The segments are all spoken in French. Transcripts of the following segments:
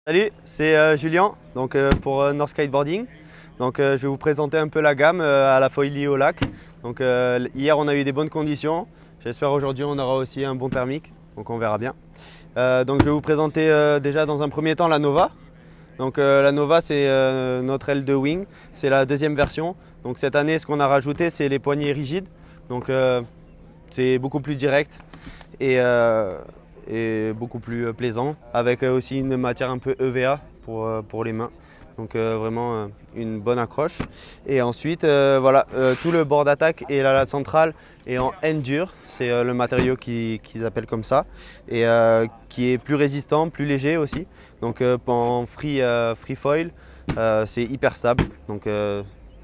Salut, c'est Julien pour North Kiteboarding. Je vais vous présenter un peu la gamme à la foilie au lac. Hier on a eu des bonnes conditions. J'espère aujourd'hui on aura aussi un bon thermique, donc on verra bien. Je vais vous présenter déjà dans un premier temps la Nova. La Nova c'est notre L2 Wing, c'est la deuxième version. Cette année ce qu'on a rajouté c'est les poignées rigides. C'est beaucoup plus direct et beaucoup plus plaisant, avec aussi une matière un peu EVA pour les mains. Vraiment une bonne accroche. Et ensuite tout le bord d'attaque et la late centrale est en Endure, c'est le matériau qu'ils appellent comme ça, et qui est plus résistant, plus léger aussi. En free foil c'est hyper stable,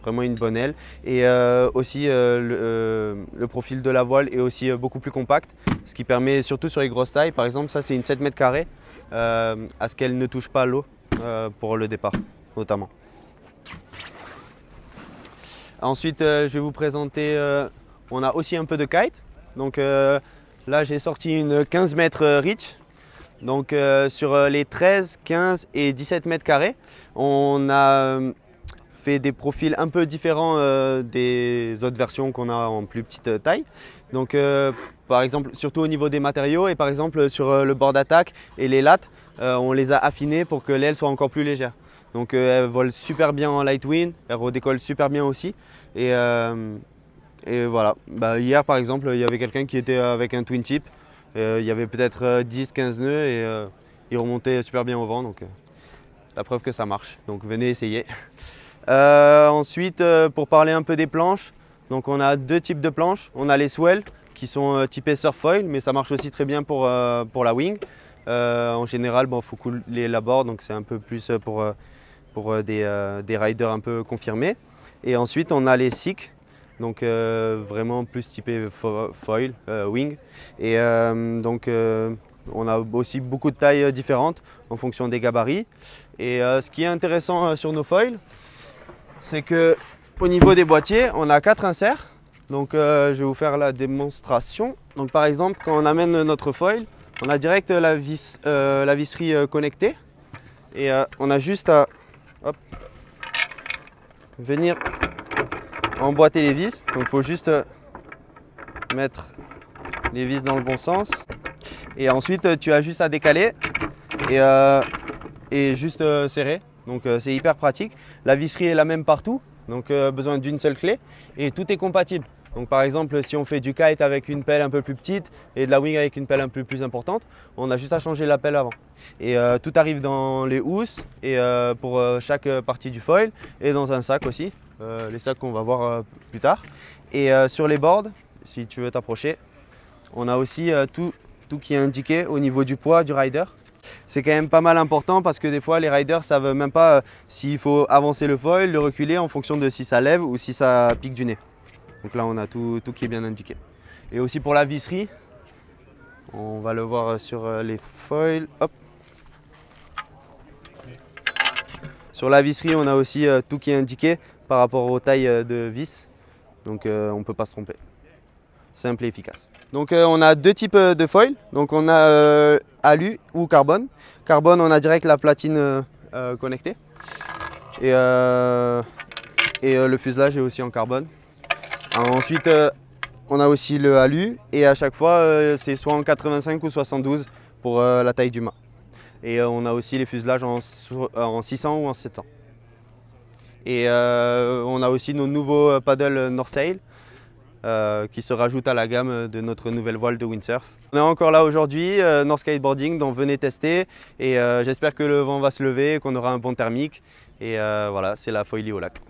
vraiment une bonne aile. Et aussi le profil de la voile est aussi beaucoup plus compact, ce qui permet surtout sur les grosses tailles, par exemple ça c'est une 7 mètres carrés, à ce qu'elle ne touche pas l'eau pour le départ notamment. Ensuite je vais vous présenter, on a aussi un peu de kite. Là j'ai sorti une 15 mètres reach. Sur les 13, 15 et 17 mètres carrés, on a fait des profils un peu différents des autres versions qu'on a en plus petite taille. Par exemple, surtout au niveau des matériaux, et par exemple sur le bord d'attaque et les lattes, on les a affinés pour que l'aile soit encore plus légère. Elle vole super bien en light wind, elle redécolle super bien aussi. Et voilà, hier par exemple, il y avait quelqu'un qui était avec un twin tip. Il y avait peut-être 10-15 nœuds et il remontait super bien au vent. La preuve que ça marche. Venez essayer. Ensuite, pour parler un peu des planches, on a deux types de planches. On a les swell qui sont typées surf foil, mais ça marche aussi très bien pour la wing. En général, il faut couler la board, donc c'est un peu plus pour des riders un peu confirmés. Et ensuite, on a les sick, vraiment plus typé foil, wing. Et on a aussi beaucoup de tailles différentes en fonction des gabarits. Et ce qui est intéressant sur nos foils, c'est que au niveau des boîtiers, on a 4 inserts. Je vais vous faire la démonstration. Par exemple, quand on amène notre foil, on a direct la visserie connectée. Et on a juste à venir emboîter les vis. Il faut juste mettre les vis dans le bon sens. Et ensuite, tu as juste à décaler et juste serrer. C'est hyper pratique. La visserie est la même partout, besoin d'une seule clé et tout est compatible. Par exemple, si on fait du kite avec une pelle un peu plus petite et de la wing avec une pelle un peu plus importante, on a juste à changer la pelle avant. Et tout arrive dans les housses et pour chaque partie du foil, et dans un sac aussi, les sacs qu'on va voir plus tard. Et sur les boards, si tu veux t'approcher, on a aussi tout qui est indiqué au niveau du poids du rider. C'est quand même pas mal important parce que des fois les riders ne savent même pas s'il faut avancer le foil, le reculer en fonction de si ça lève ou si ça pique du nez. Là on a tout qui est bien indiqué. Et aussi pour la visserie, on va le voir sur les foils. Hop. Sur la visserie on a aussi tout qui est indiqué par rapport aux tailles de vis. On ne peut pas se tromper. Simple et efficace. On a deux types de foils. On a alu ou carbone. Carbone, on a direct la platine connectée. Et le fuselage est aussi en carbone. Ensuite, on a aussi le alu. Et à chaque fois, c'est soit en 85 ou 72 pour la taille du mât. Et on a aussi les fuselages en 600 ou en 700. Et on a aussi nos nouveaux paddles Northsail. Qui se rajoute à la gamme de notre nouvelle voile de windsurf. On est encore là aujourd'hui, North Kiteboarding, donc venez tester et j'espère que le vent va se lever, qu'on aura un bon thermique et voilà, c'est la foilie au lac.